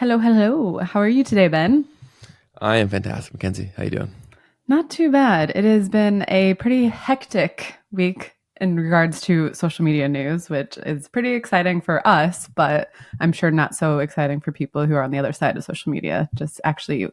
Hello, hello. How are you today, Ben? I am fantastic, Mackenzie. How you doing? Not too bad. It has been a pretty hectic week in regards to social media news, which is pretty exciting for us, but I'm sure not so exciting for people who are on the other side of social media, just actually,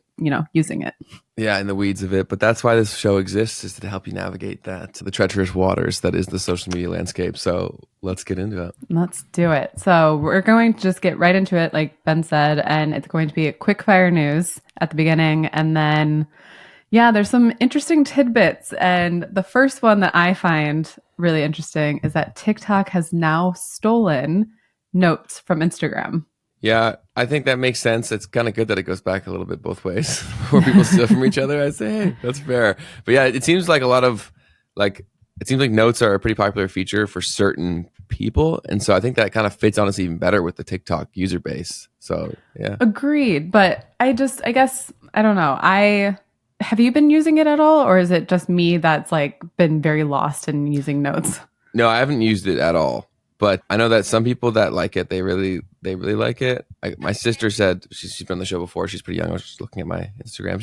using it. Yeah, in the weeds of it, but that's why this show exists is to help you navigate the treacherous waters that is the social media landscape. So let's get into it. Let's do it. So, we're going to just get right into it, like Ben said, and it's going to be a quick fire news at the beginning. And then, yeah, there's some interesting tidbits. And the first one that I find really interesting is that TikTok has now stolen notes from Instagram. Yeah, I think that makes sense. It's kind of good that it goes back a little bit both ways, where people steal from each other. I say, hey, that's fair. But yeah, it seems like like it seems like notes are a pretty popular feature for certain people, and so I think that kind of fits honestly even better with the TikTok user base. So yeah. Agreed. But I guess, I don't know. Have you been using it at all? Or is it just me that's like been very lost in using notes? No, I haven't used it at all. But I know that some people that like it, they really like it. My sister said she's been on the show before. She's pretty young. I was just looking at my Instagram.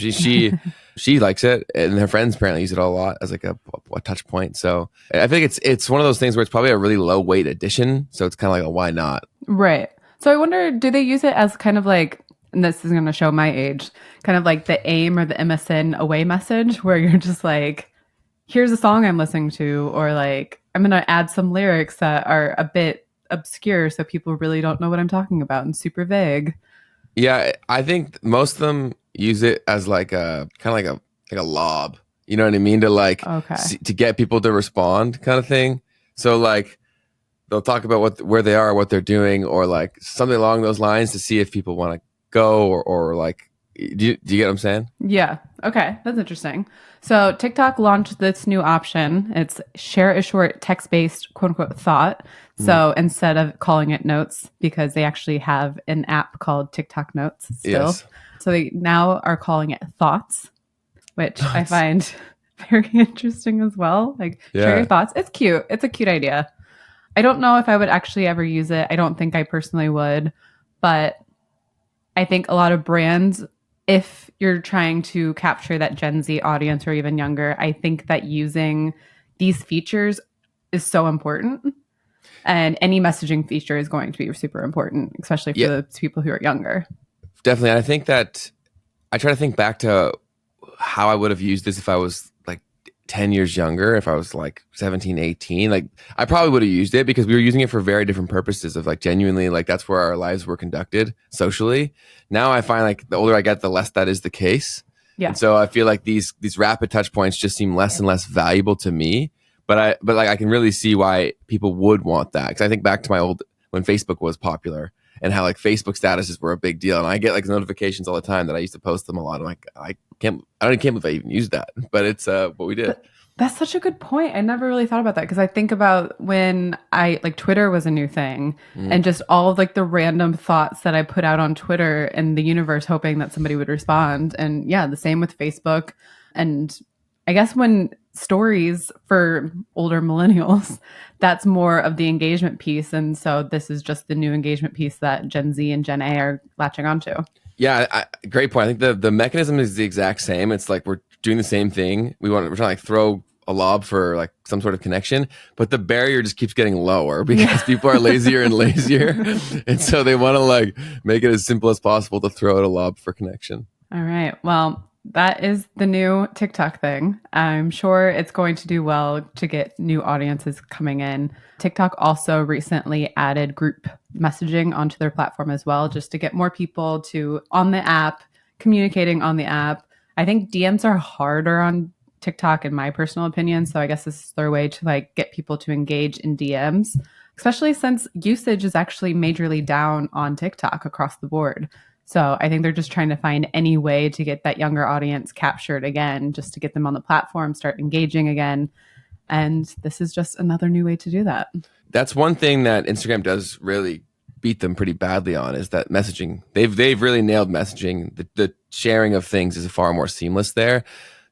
She likes it, and her friends apparently use it a lot as like a touch point. So I think it's one of those things where it's probably a really low weight addition. So it's kind of like a why not? Right. So I wonder, do they use it as kind of like, and this is going to show my age, kind of like the AIM or the MSN away message where you're just like, here's a song I'm listening to, or like, I'm going to add some lyrics that are a bit obscure so people really don't know what I'm talking about and super vague. Yeah, I think most of them use it as like a kind of like a lob. You know what I mean? To like Okay. to get people to respond, kind of thing. So like they'll talk about where they are, what they're doing, or like something along those lines to see if people want to go or like. Do you get what I'm saying? Yeah. Okay. That's interesting. So TikTok launched this new option. It's share a short text based quote unquote thought. Mm. So instead of calling it notes, because they actually have an app called TikTok Notes still. Yes. So they now are calling it thoughts, which I Nuts. find very interesting as well. Like share your Yeah. thoughts. It's cute. It's a cute idea. I don't know if I would actually ever use it. I don't think I personally would, but I think a lot of brands, if you're trying to capture that Gen Z audience or even younger, I think that using these features is so important. And any messaging feature is going to be super important, especially for Yeah. the people who are younger. Definitely. And I think that I try to think back to how I would have used this if I was like 10 years younger, if I was like 17, 18. Like I probably would have used it because we were using it for very different purposes of like genuinely like that's where our lives were conducted socially. Now I find like the older I get, the less that is the case. Yeah. And so I feel like these rapid touch points just seem less and less valuable to me. But like I can really see why people would want that. Cause I think back to my old when Facebook was popular and how like Facebook statuses were a big deal. And I get like notifications all the time that I used to post them a lot. I'm like, I don't can't believe I even used that, but it's what we did. That's such a good point. I never really thought about that because I think about when I like Twitter was a new thing Mm. and just all of like the random thoughts that I put out on Twitter and the universe hoping that somebody would respond. And yeah, the same with Facebook. And I guess when stories for older millennials, that's more of the engagement piece. And so this is just the new engagement piece that Gen Z and Gen A are latching onto. Yeah, great point. I think the mechanism is the exact same. It's like we're doing the same thing. We're trying to like throw a lob for like some sort of connection, but the barrier just keeps getting lower because Yeah. people are lazier and lazier, and so they want to like make it as simple as possible to throw out a lob for connection. All right. Well, that is the new TikTok thing. I'm sure it's going to do well to get new audiences coming in. TikTok also recently added group messaging onto their platform as well, just to get more people to on the app, communicating on the app. I think DMs are harder on TikTok, in my personal opinion. So I guess this is their way to like get people to engage in DMs, especially since usage is actually majorly down on TikTok across the board. So I think they're just trying to find any way to get that younger audience captured again, just to get them on the platform, start engaging again. And this is just another new way to do that. That's one thing that Instagram does really beat them pretty badly on is that messaging. They've really nailed messaging. The sharing of things is far more seamless there.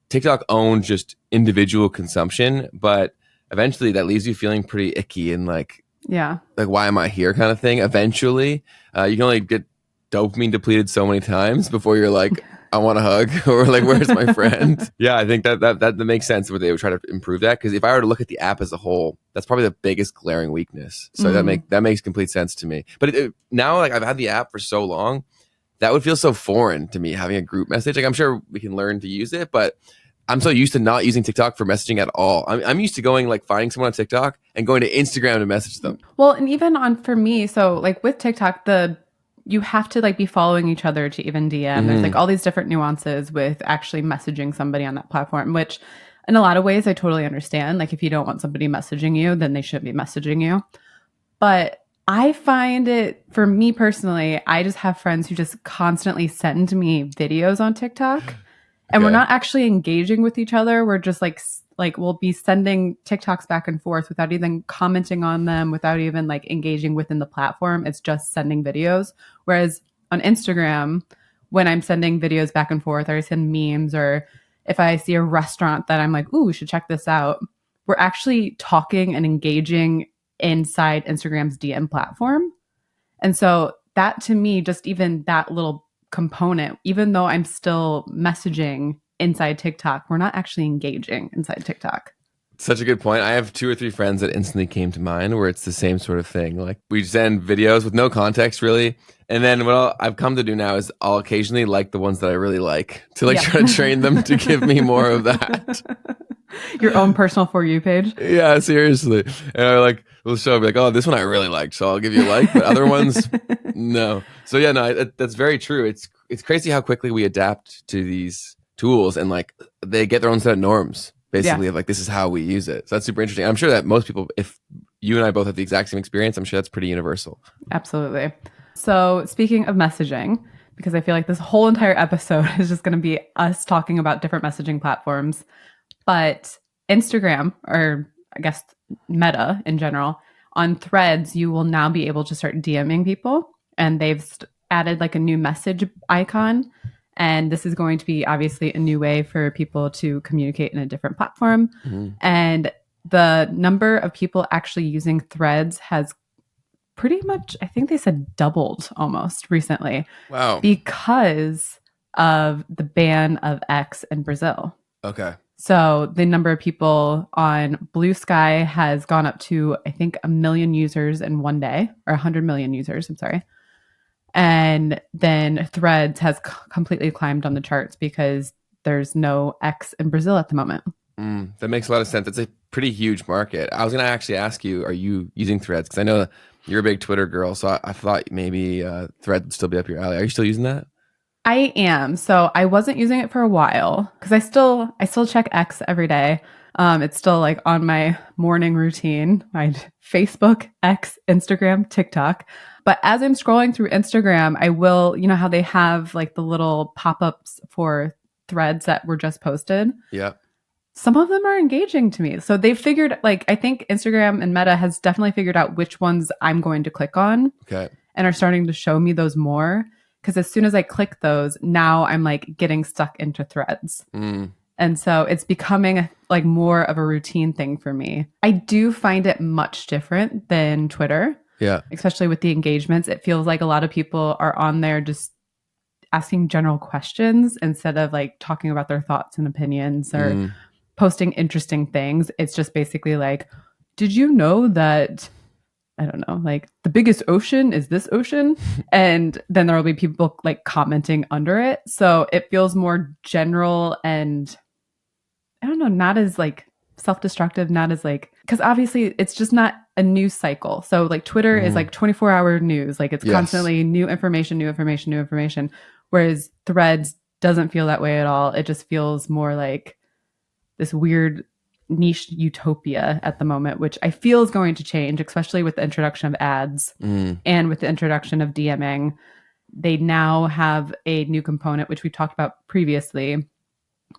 TikTok owns just individual consumption, but eventually that leaves you feeling pretty icky and like Yeah. why am I here kind of thing. Eventually, you can only get dopamine depleted so many times before you're like, I want a hug, or like, where's my friend? Yeah, I think that makes sense where they would try to improve that. Because if I were to look at the app as a whole, that's probably the biggest glaring weakness. So that makes complete sense to me. But now, like, I've had the app for so long, that would feel so foreign to me, having a group message. Like, I'm sure we can learn to use it, but I'm so used to not using TikTok for messaging at all. I'm used to going, like, finding someone on TikTok and going to Instagram to message them. Well, and even for me, so like with TikTok, you have to like be following each other to even DM. There's like all these different nuances with actually messaging somebody on that platform, which in a lot of ways I totally understand. Like, if you don't want somebody messaging you, then they shouldn't be messaging you. But I find it, for me personally, I just have friends who just constantly send me videos on TikTok. And we're not actually engaging with each other. We're just like we'll be sending TikToks back and forth without even commenting on them, without even like engaging within the platform. It's just sending videos. Whereas on Instagram, when I'm sending videos back and forth, or I send memes, or if I see a restaurant that I'm like, ooh, we should check this out, we're actually talking and engaging inside Instagram's DM platform. And so that, to me, just even that little component, even though I'm still messaging inside TikTok, we're not actually engaging inside TikTok. Such a good point. I have 2 or 3 friends that instantly came to mind where it's the same sort of thing. Like, we send videos with no context really. And then what I've come to do now is I'll occasionally like the ones that I really like, to like try to train them to give me more of that. Your own personal For You page? Yeah, seriously. And I like, we'll show me like, oh, this one I really liked, so I'll give you a like, but other ones, no. So yeah, no, that's very true. It's crazy how quickly we adapt to these tools, and like they get their own set of norms, basically, of like, this is how we use it. So that's super interesting. I'm sure that most people, if you and I both have the exact same experience, I'm sure that's pretty universal. Absolutely. So speaking of messaging, because I feel like this whole entire episode is just going to be us talking about different messaging platforms, but Instagram, or I guess Meta in general, on Threads, you will now be able to start DMing people, and they've added like a new message icon. And this is going to be obviously a new way for people to communicate in a different platform. And the number of people actually using Threads has pretty much, I think they said, doubled almost recently. Wow. Because of the ban of X in Brazil. Okay. So the number of people on Blue Sky has gone up to, I think, 1 million users in one day, or 100 million users, I'm sorry. And then Threads has completely climbed on the charts because there's no X in Brazil at the moment. That makes a lot of sense. It's a pretty huge market. I was going to actually ask you, are you using Threads? Because I know you're a big Twitter girl, so I thought maybe Threads would still be up your alley. Are you still using that? I am. So I wasn't using it for a while because I still check X every day. It's still like on my morning routine, my Facebook, X, Instagram, TikTok. But as I'm scrolling through Instagram, I will, you know how they have like the little pop-ups for threads that were just posted? Yeah. Some of them are engaging to me. So they've figured, like, I think Instagram and Meta has definitely figured out which ones I'm going to click on. Okay. And are starting to show me those more. Because as soon as I click those, now I'm like getting stuck into threads. And so it's becoming like more of a routine thing for me. I do find it much different than Twitter. Yeah. Especially with the engagements. It feels like a lot of people are on there just asking general questions instead of like talking about their thoughts and opinions or posting interesting things. It's just basically like, did you know that, I don't know, like the biggest ocean is this ocean? And then there will be people like commenting under it. So it feels more general and I don't know, not as like self-destructive, not as like, because obviously it's just not a news cycle. So like Twitter is like 24-hour news. Like it's constantly new information. Whereas Threads doesn't feel that way at all. It just feels more like this weird niche utopia at the moment, which I feel is going to change, especially with the introduction of ads and with the introduction of DMing. They now have a new component, which we talked about previously,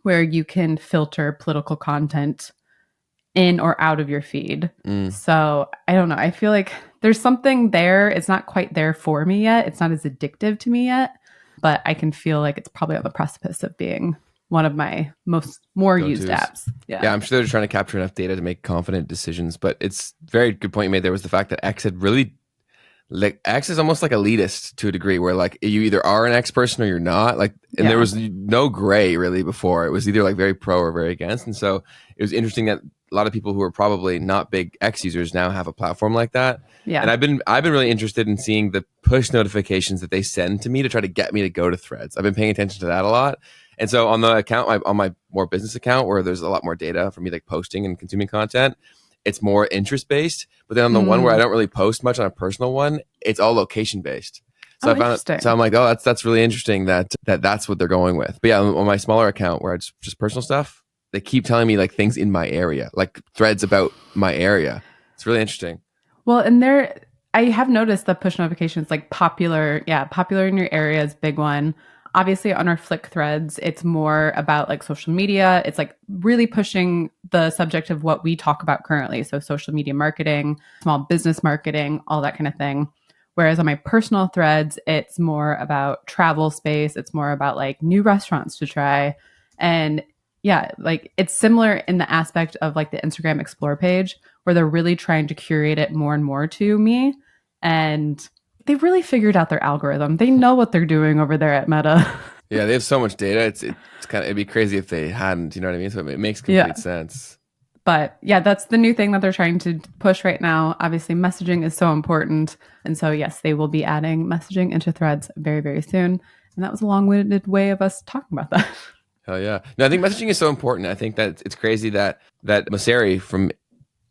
where you can filter political content in or out of your feed. So I don't know. I feel like there's something there. It's not quite there for me yet. It's not as addictive to me yet, but I can feel like it's probably on the precipice of being one of my more used apps. Yeah, I'm sure they're trying to capture enough data to make confident decisions. But it's very good point you made there was the fact that X had really like X is almost like elitist to a degree, where like you either are an X person or you're not. Like, and there was no gray really before. It was either like very pro or very against. And so it was interesting that a lot of people who are probably not big X users now have a platform like that. Yeah. And I've been really interested in seeing the push notifications that they send to me to try to get me to go to Threads. I've been paying attention to that a lot. And so on the account, on my more business account, where there's a lot more data for me like posting and consuming content, it's more interest based. But then on the one where I don't really post much on a personal one, it's all location based. So I found it, so I'm like, oh, that's really interesting that's what they're going with. But yeah, on my smaller account where it's just personal stuff, they keep telling me like things in my area, like threads about my area. It's really interesting. Well, and I have noticed the push notifications like popular in your area is a big one. Obviously on our Flick threads, it's more about like social media. It's like really pushing the subject of what we talk about currently. So social media marketing, small business marketing, all that kind of thing. Whereas on my personal threads, it's more about travel space. It's more about like new restaurants to try. And yeah, like it's similar in the aspect of like the Instagram Explore page where they're really trying to curate it more and more to me. And they've really figured out their algorithm. They know what they're doing over there at Meta. Yeah, they have so much data. It's kind of, it'd be crazy if they hadn't, you know what I mean? So it makes complete sense. But yeah, that's the new thing that they're trying to push right now. Obviously, messaging is so important. And so, yes, they will be adding messaging into Threads very, very soon. And that was a long-winded way of us talking about that. Hell yeah. No, I think messaging is so important. I think that it's crazy that Mosseri from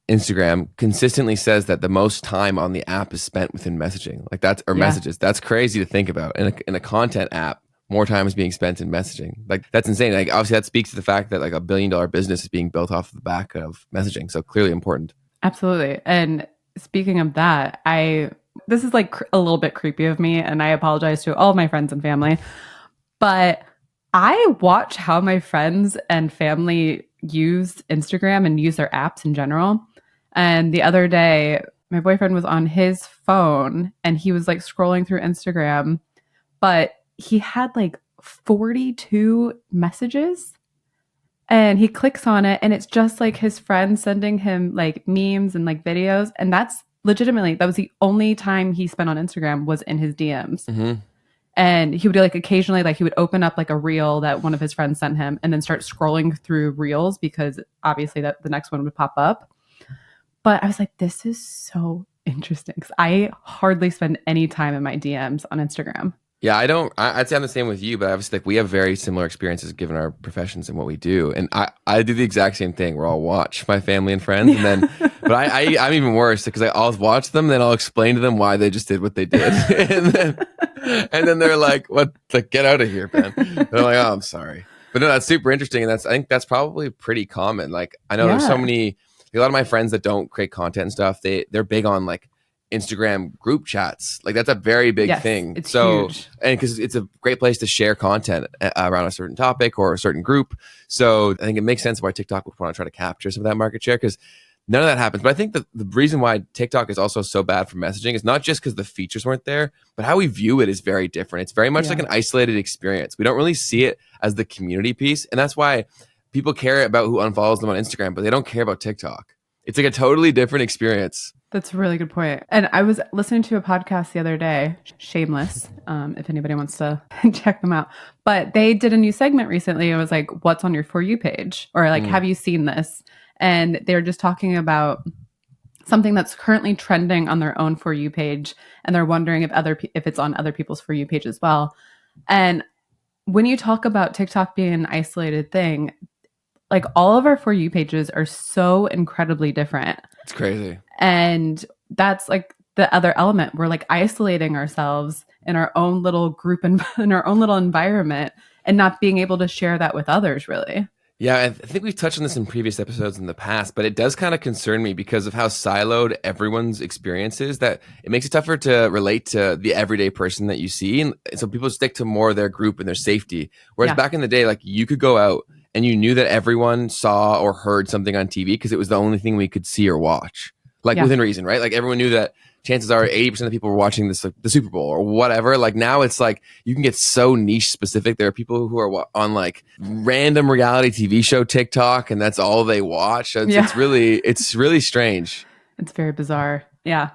Instagram consistently says that the most time on the app is spent within messaging. Like messages. That's crazy to think about. In a content app, more time is being spent in messaging. Like that's insane. Like obviously that speaks to the fact that like $1 billion business is being built off the back of messaging. So clearly important. Absolutely. And speaking of that, this is like a little bit creepy of me, and I apologize to all of my friends and family, but I watch how my friends and family use Instagram and use their apps in general. And the other day, my boyfriend was on his phone and he was like scrolling through Instagram, but he had like 42 messages and he clicks on it and it's just like his friends sending him like memes and like videos. And that's legitimately, that was the only time he spent on Instagram was in his DMs. Mm-hmm. And he would like occasionally, like he would open up like a reel that one of his friends sent him and then start scrolling through reels because obviously that the next one would pop up. But I was like, this is so interesting because I hardly spend any time in my DMs on Instagram. Yeah, I'd say I'm the same with you, but obviously like we have very similar experiences given our professions and what we do. And I do the exact same thing where I'll watch my family and friends and then, but I'm even worse because I'll watch them, then I'll explain to them why they just did what they did. and then they're like, what, like, get out of here, man. And I'm like, oh, I'm sorry. But no, that's super interesting. And I think that's probably pretty common. Like I know there's so many, a lot of my friends that don't create content and stuff, they're big on like Instagram group chats. Like that's a very big thing. It's huge. And because it's a great place to share content around a certain topic or a certain group. So I think it makes sense why TikTok would want to try to capture some of that market share because none of that happens. But I think the reason why TikTok is also so bad for messaging is not just because the features weren't there, but how we view it is very different. It's very much like an isolated experience. We don't really see it as the community piece. And that's why people care about who unfollows them on Instagram, but they don't care about TikTok. It's like a totally different experience. That's a really good point. And I was listening to a podcast the other day, Shameless, if anybody wants to check them out. But they did a new segment recently. It was like, what's on your For You page? Or like, have you seen this? And they were just talking about something that's currently trending on their own For You page. And they're wondering if it's on other people's For You page as well. And when you talk about TikTok being an isolated thing, like all of our For You pages are so incredibly different. It's crazy. And that's like the other element. We're like isolating ourselves in our own little group and in our own little environment and not being able to share that with others, really. Yeah, I think we've touched on this in previous episodes in the past, but it does kind of concern me because of how siloed everyone's experience is that it makes it tougher to relate to the everyday person that you see. And so people stick to more of their group and their safety. Whereas back in the day, like you could go out and you knew that everyone saw or heard something on TV because it was the only thing we could see or watch. Like within reason, right? Like everyone knew that chances are 80% of the people were watching this, like, the Super Bowl or whatever. Like now it's like you can get so niche specific. There are people who are on like random reality TV show TikTok and that's all they watch. It's really strange. It's very bizarre. Yeah.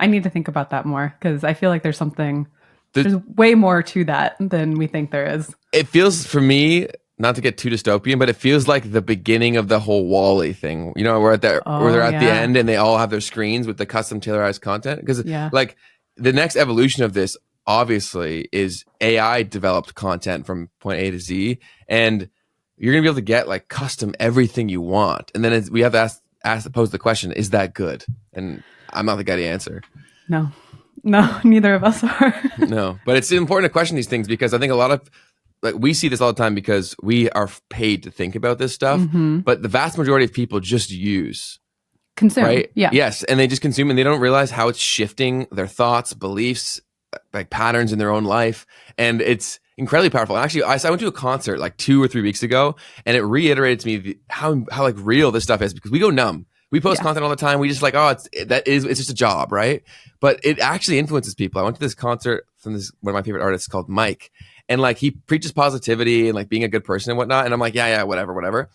I need to think about that more because I feel like there's The- there's way more to that than we think there is. It feels for me, not to get too dystopian, but it feels like the beginning of the whole Wall-E thing. You know, where they're at the yeah. end and they all have their screens with the custom tailorized content. Because Yeah. like the next evolution of this, obviously, is AI developed content from point A to Z, and you're gonna be able to get like custom everything you want. And then we have to pose the question: is that good? And I'm not the guy to answer. No, neither of us are. No, but it's important to question these things because I think a lot of like we see this all the time because we are paid to think about this stuff, but the vast majority of people just use, Consume. right? Yeah. Yes, and they just consume and they don't realize how it's shifting their thoughts, beliefs, like patterns in their own life, and it's incredibly powerful. And actually, I went to a concert like 2 or 3 weeks ago, and it reiterated to me how like real this stuff is because we go numb. We post content all the time. We just like, oh, it's just a job, right? But it actually influences people. I went to this concert from one of my favorite artists called Mike, and like he preaches positivity and like being a good person and whatnot. And I'm like, yeah, whatever.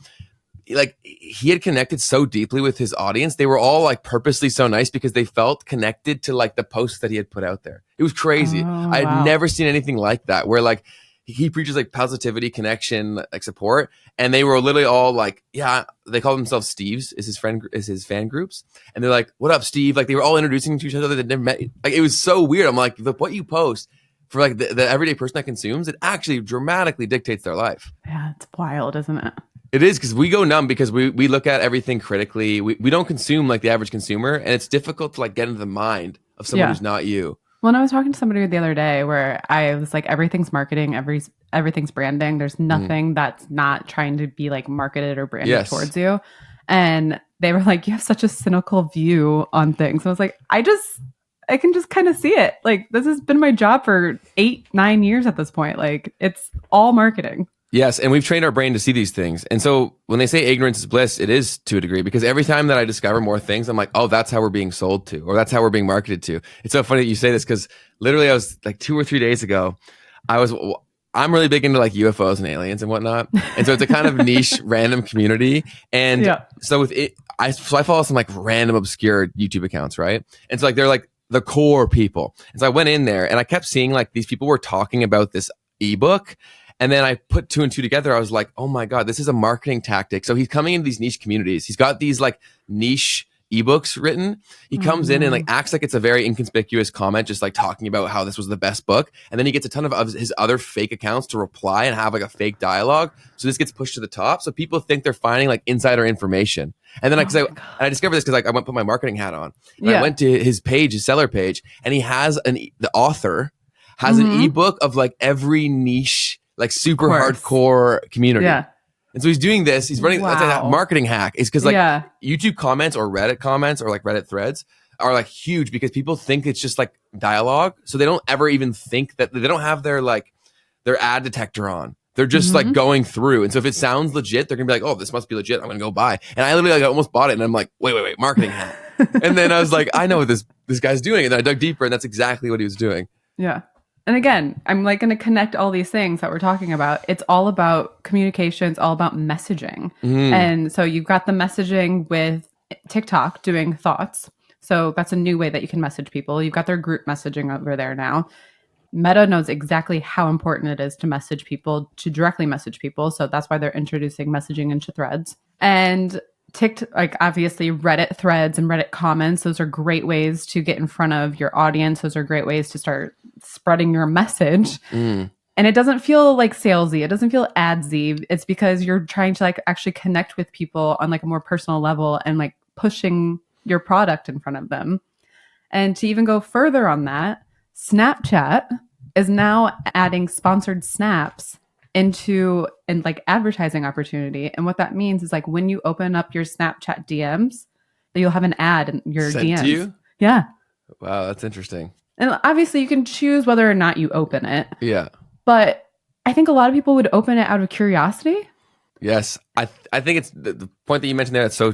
Like he had connected so deeply with his audience. They were all like purposely so nice because they felt connected to like the posts that he had put out there. It was crazy. I had never seen anything like that where like he preaches like positivity, connection, like support. And they were literally all like, yeah, they call themselves Steve's is his fan groups. And they're like, what up, Steve? Like they were all introducing to each other. They never met. Like it was so weird. I'm like, what you post for like the everyday person that consumes, it actually dramatically dictates their life. Yeah, it's wild, isn't it? It is because we go numb because we look at everything critically. We don't consume like the average consumer, and it's difficult to like get into the mind of someone who's not you. Well, and I was talking to somebody the other day where I was like, everything's marketing, everything's branding. There's nothing that's not trying to be like marketed or branded towards you. And they were like, you have such a cynical view on things. And I was like, I can just kind of see it. Like this has been my job for 8-9 years at this point. Like it's all marketing. Yes, and we've trained our brain to see these things. And so when they say ignorance is bliss, it is to a degree because every time that I discover more things, I'm like, oh, that's how we're being sold to, or that's how we're being marketed to. It's so funny that you say this because literally I was like 2 or 3 days ago, I'm really big into like UFOs and aliens and whatnot. And so it's a kind of niche random community. And so with it, I follow some like random obscure YouTube accounts, right? And so like they're like the core people. And so I went in there and I kept seeing like these people were talking about this ebook. And then I put 2 and 2 together. I was like, oh my God, this is a marketing tactic. So he's coming into these niche communities. He's got these like niche ebooks written. He comes in and like acts like it's a very inconspicuous comment, just like talking about how this was the best book. And then he gets a ton of his other fake accounts to reply and have like a fake dialogue. So this gets pushed to the top. So people think they're finding like insider information. And then I discovered this because like I went to put my marketing hat on. And I went to his page, his seller page, and he has the author has an ebook of like every niche, like super hardcore community. Yeah. And so he's doing this. He's running that's a marketing hack. It's because like YouTube comments or Reddit comments or like Reddit threads are like huge because people think it's just like dialogue. So they don't ever even think that they don't have their ad detector on. They're just like going through. And so if it sounds legit, they're gonna be like, oh, this must be legit. I'm gonna go buy. And I literally like almost bought it. And I'm like, wait, marketing hack. And then I was like, I know what this guy's doing. And then I dug deeper and that's exactly what he was doing. Yeah. And again, I'm like going to connect all these things that we're talking about. It's all about communication. It's all about messaging. And so you've got the messaging with TikTok doing thoughts. So that's a new way that you can message people. You've got their group messaging over there now. Meta knows exactly how important it is to message people, to directly message people. So that's why they're introducing messaging into threads. And TikTok, like obviously Reddit threads and Reddit comments, those are great ways to get in front of your audience. Those are great ways to start spreading your message. And it doesn't feel like salesy. It doesn't feel adsy. It's because you're trying to like actually connect with people on like a more personal level and like pushing your product in front of them. And to even go further on that, Snapchat is now adding sponsored snaps into like advertising opportunity. And what that means is like when you open up your Snapchat DMs, you'll have an ad in your Sent DMs. To you? Yeah. Wow, that's interesting. And obviously you can choose whether or not you open it. Yeah. But I think a lot of people would open it out of curiosity. Yes. I think it's the point that you mentioned there that's so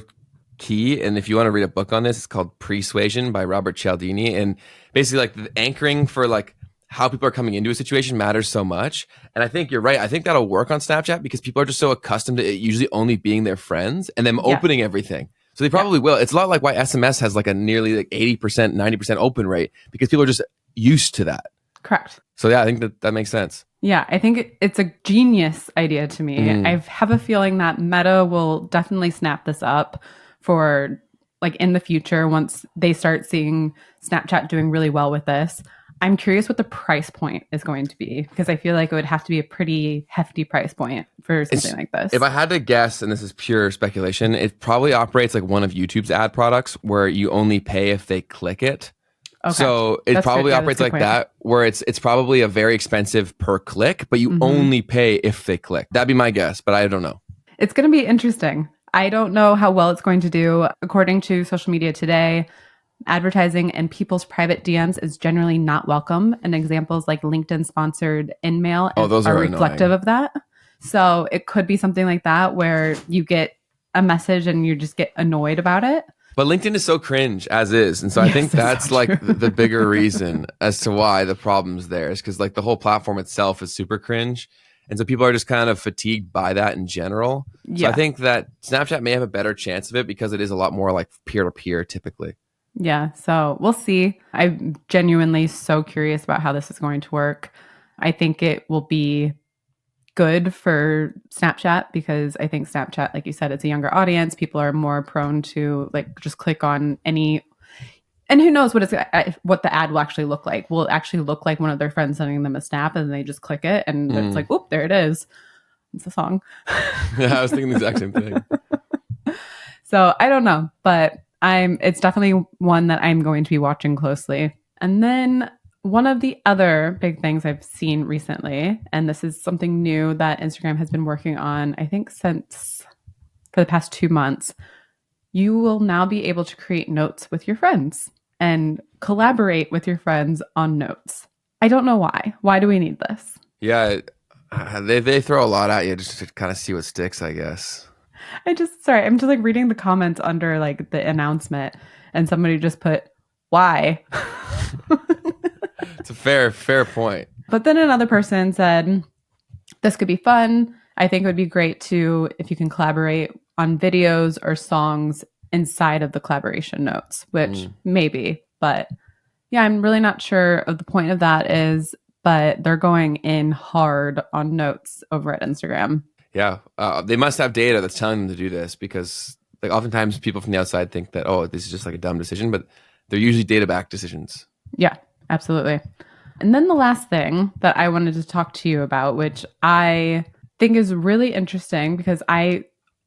key. And if you want to read a book on this, it's called Persuasion by Robert Cialdini. And basically like the anchoring for like how people are coming into a situation matters so much. And I think you're right. I think that'll work on Snapchat because people are just so accustomed to it usually only being their friends and them opening everything. So they probably will. It's a lot like why SMS has like a nearly like 80%, 90% open rate, because people are just used to that. Correct. So yeah, I think that makes sense. Yeah, I think it's a genius idea to me. I have a feeling that Meta will definitely snap this up for like in the future once they start seeing Snapchat doing really well with this. I'm curious what the price point is going to be, because I feel like it would have to be a pretty hefty price point for something like this. If I had to guess, and this is pure speculation, it probably operates like one of YouTube's ad products where you only pay if they click it. Okay. So it probably operates like that, where it's probably a very expensive per click, but you only pay if they click. That'd be my guess, but I don't know. It's going to be interesting. I don't know how well it's going to do. According to Social Media Today, advertising in people's private DMs is generally not welcome, and examples like LinkedIn sponsored InMail are reflective annoying. Of that. So it could be something like that where you get a message and you just get annoyed about it. But LinkedIn is so cringe as is. And so I think that's so like the bigger reason as to why the problem's there is because like the whole platform itself is super cringe. And so people are just kind of fatigued by that in general. So I think that Snapchat may have a better chance of it because it is a lot more like peer-to-peer typically. Yeah, so we'll see. I'm genuinely so curious about how this is going to work. I think it will be good for Snapchat because I think Snapchat, like you said, it's a younger audience. People are more prone to like just click on any, and who knows what the ad will actually look like. Will it actually look like one of their friends sending them a snap and they just click it and it's like, whoop, there it is. It's a song. Yeah, I was thinking the exact same thing. So I don't know, but it's definitely one that I'm going to be watching closely. And then one of the other big things I've seen recently, and this is something new that Instagram has been working on, I think since for the past 2 months, you will now be able to create notes with your friends and collaborate with your friends on notes. I don't know why. Why do we need this? Yeah, they throw a lot at you just to kind of see what sticks, I guess. I'm just like reading the comments under like the announcement and somebody just put, why? It's a fair point. But then another person said, this could be fun. I think it would be great too if you can collaborate on videos or songs inside of the collaboration notes, which maybe, but yeah, I'm really not sure of the point of that is, but they're going in hard on notes over at Instagram. Yeah, they must have data that's telling them to do this because like oftentimes people from the outside think that, oh, this is just like a dumb decision, but they're usually data-backed decisions. Yeah, absolutely. And then the last thing that I wanted to talk to you about, which I think is really interesting because a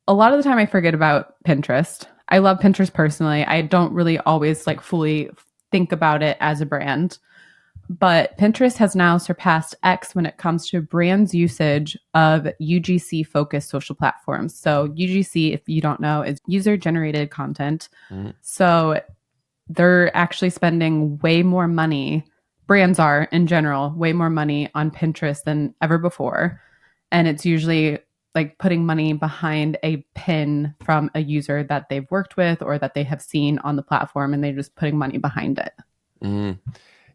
lot of the time I forget about Pinterest. I love Pinterest personally. I don't really always like fully think about it as a brand. But Pinterest has now surpassed X when it comes to brands' usage of UGC-focused social platforms. So UGC, if you don't know, is user-generated content. So they're actually spending way more money, brands are in general, way more money on Pinterest than ever before. And it's usually like putting money behind a pin from a user that they've worked with or that they have seen on the platform, and they're just putting money behind it.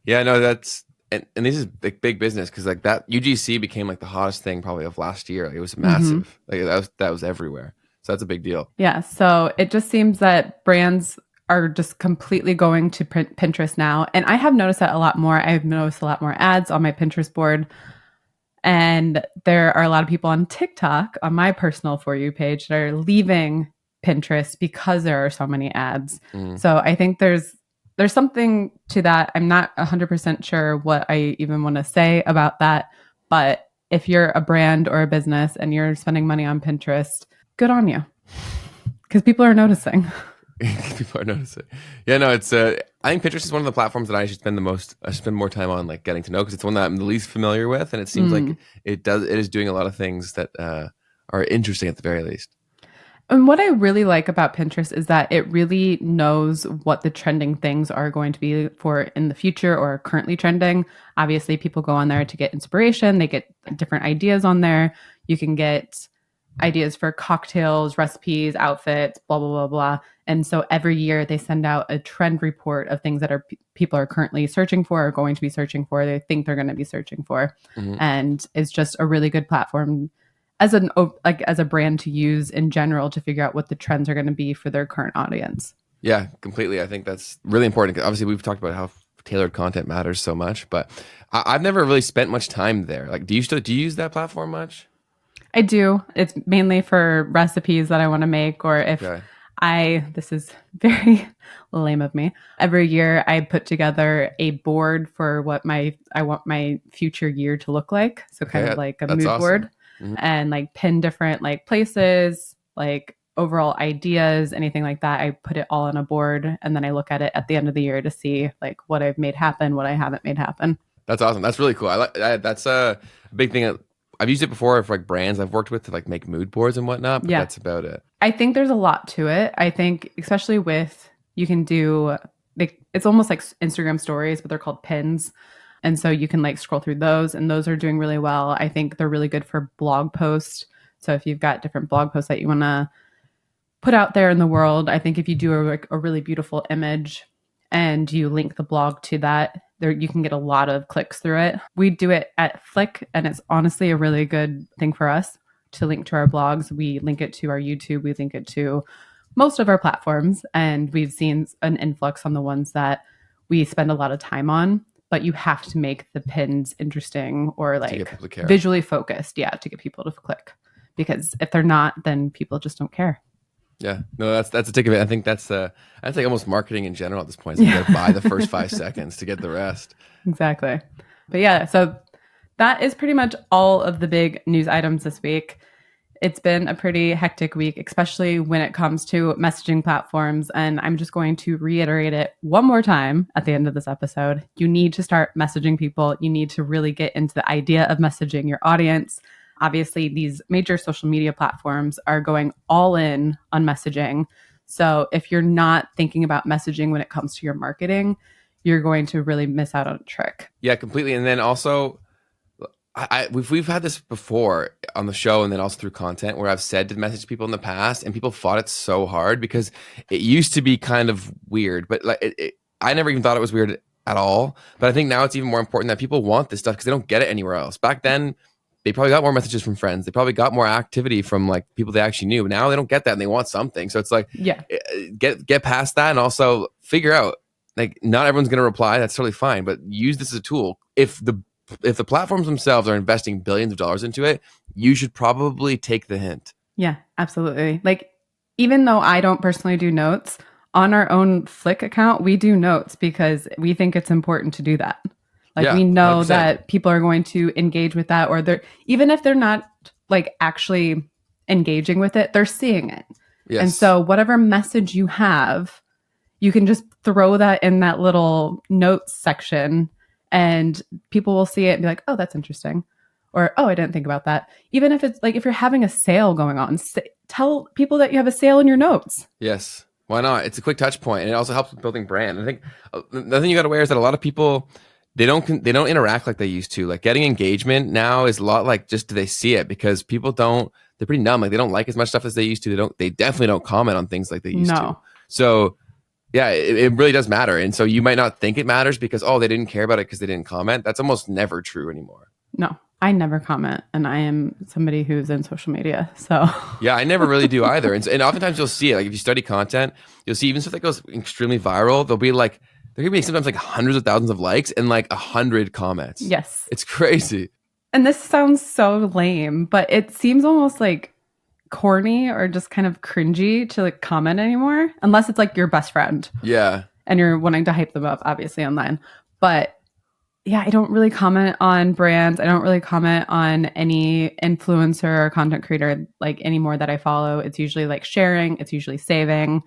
Yeah, no, that's and this is big business because like that UGC became like the hottest thing probably of last year. Like, it was massive. Like that was everywhere. So that's a big deal. Yeah. So it just seems that brands are just completely going to Pinterest now, and I have noticed that a lot more. I've noticed a lot more ads on my Pinterest board, and there are a lot of people on TikTok on my personal For You page that are leaving Pinterest because there are so many ads. So I think there's something to that. I'm not 100% sure what I even want to say about that. But if you're a brand or a business and you're spending money on Pinterest, good on you. Because people are noticing. People are noticing. Yeah, no, it's. I think Pinterest is one of the platforms that I should spend more time on, like getting to know, because it's one that I'm the least familiar with, and it seems like it is doing a lot of things that are interesting at the very least. And what I really like about Pinterest is that it really knows what the trending things are going to be for in the future or currently trending. Obviously, people go on there to get inspiration. They get different ideas on there. You can get ideas for cocktails, recipes, outfits, blah, blah, blah, blah. And so every year they send out a trend report of things that people are currently searching for or going to be searching for. They think they're going to be searching for. And it's just a really good platform as a brand to use in general to figure out what the trends are going to be for their current audience. Yeah, completely. I think that's really important. Obviously, we've talked about how tailored content matters so much, but I've never really spent much time there. Like, do you use that platform much? I do. It's mainly for recipes that I want to make, or if Okay. this is very lame of me. Every year I put together a board for what I want my future year to look like. So kind of like a that's mood awesome. board, Mhm. and like pin different like places, like overall ideas, anything like that. I put it all on a board, and then I look at it at the end of the year to see like what I've made happen, what I haven't made happen. That's awesome. That's really cool. That's a big thing. I've used it before for like brands I've worked with to like make mood boards and whatnot, but Yeah. that's about it. I think there's a lot to it. I think especially with, you can do like, it's almost like Instagram stories, but they're called pins. And so you can like scroll through those, and those are doing really well. I think they're really good for blog posts. So if you've got different blog posts that you want to put out there in the world, I think if you do a really beautiful image and you link the blog to that, there you can get a lot of clicks through it. We do it at Flick, and it's honestly a really good thing for us to link to our blogs. We link it to our YouTube, we link it to most of our platforms, and we've seen an influx on the ones that we spend a lot of time on. But you have to make the pins interesting or like visually focused, to get people to click. Because if they're not, then people just don't care. Yeah, no, that's a tick of it. I think that's like almost marketing in general at this point. So you gotta buy the first 5 seconds to get the rest. Exactly. But yeah, so that is pretty much all of the big news items this week. It's been a pretty hectic week, especially when it comes to messaging platforms. And I'm just going to reiterate it one more time at the end of this episode. You need to start messaging people. You need to really get into the idea of messaging your audience. Obviously, these major social media platforms are going all in on messaging. So if you're not thinking about messaging when it comes to your marketing, you're going to really miss out on a trick. Yeah, completely. And then also, we've had this before on the show, and then also through content where I've said to message people in the past, and people fought it so hard because it used to be kind of weird, but like I never even thought it was weird at all. But I think now it's even more important that people want this stuff because they don't get it anywhere else. Back then, they probably got more messages from friends. They probably got more activity from like people they actually knew. Now they don't get that, and they want something. So it's like, get past that, and also figure out like not everyone's going to reply. That's totally fine, but use this as a tool. If the platforms themselves are investing billions of dollars into it, you should probably take the hint. Yeah, absolutely. Like, even though I don't personally do notes, on our own Flick account, we do notes because we think it's important to do that. Like, we know 100%. That people are going to engage with that, or they're, even if they're not like actually engaging with it, they're seeing it. Yes. And so whatever message you have, you can just throw that in that little notes section, and people will see it and be like, oh, that's interesting. Or, oh, I didn't think about that. Even if it's like, if you're having a sale going on, tell people that you have a sale in your notes. Yes. Why not? It's a quick touch point, and it also helps with building brand. I think the thing you got to aware is that a lot of people, they don't interact like they used to. Like, getting engagement now is a lot like, just do they see it? Because people they're pretty numb. Like, they don't like as much stuff as they used to. They definitely don't comment on things like they used to. So yeah, it really does matter. And so you might not think it matters because, oh, they didn't care about it because they didn't comment. That's almost never true anymore. No, I never comment, and I am somebody who's in social media. So yeah, I never really do either. And oftentimes you'll see it. Like, if you study content, you'll see even stuff that goes extremely viral, there can be sometimes like hundreds of thousands of likes and like 100 comments. Yes. It's crazy. And this sounds so lame, but it seems almost like corny or just kind of cringy to like comment anymore, unless it's like your best friend. Yeah. And you're wanting to hype them up, obviously, online. But yeah, I don't really comment on brands. I don't really comment on any influencer or content creator like anymore that I follow. It's usually like sharing, it's usually saving,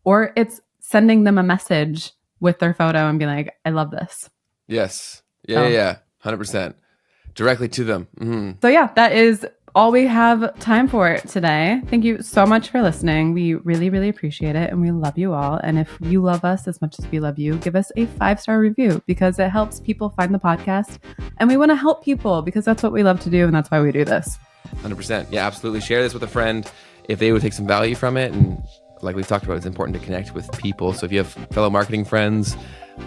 or it's sending them a message with their photo and being like, I love this. Yes. Yeah. 100%. Directly to them. Mm-hmm. So yeah, that is all we have time for today. Thank you so much for listening. We really, really appreciate it, and we love you all. And if you love us as much as we love you, give us a 5-star review because it helps people find the podcast. And we want to help people because that's what we love to do, and that's why we do this. 100%. Yeah, absolutely. Share this with a friend if they would take some value from it, and like we've talked about, it's important to connect with people. So if you have fellow marketing friends,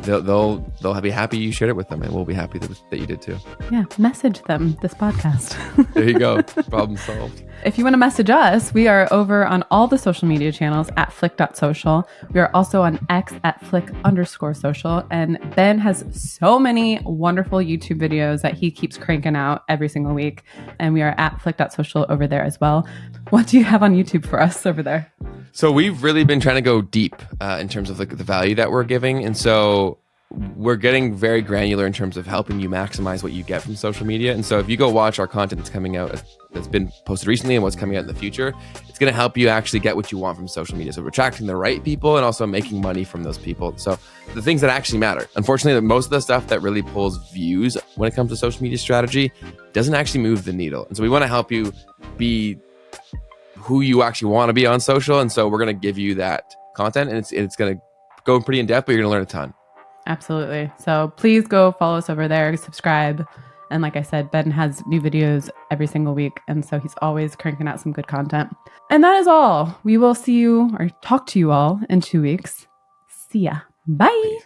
they'll be happy you shared it with them, and we'll be happy that you did too. Yeah, message them this podcast. There you go. Problem solved. If you want to message us, we are over on all the social media channels at flick.social. We are also on X at flick_social. And Ben has so many wonderful YouTube videos that he keeps cranking out every single week. And we are at flick.social over there as well. What do you have on YouTube for us over there? So we've really been trying to go deep in terms of the value that we're giving. And so we're getting very granular in terms of helping you maximize what you get from social media. And so if you go watch our content that's coming out, that's been posted recently and what's coming out in the future, it's going to help you actually get what you want from social media. So we're attracting the right people and also making money from those people. So the things that actually matter. Unfortunately, most of the stuff that really pulls views when it comes to social media strategy doesn't actually move the needle. And so we want to help you be who you actually want to be on social. And so we're going to give you that content, and it's going to go pretty in depth, but you're going to learn a ton. Absolutely. So please go follow us over there, subscribe. And like I said, Ben has new videos every single week. And so he's always cranking out some good content. And that is all. We will see you or talk to you all in 2 weeks. See ya. Bye.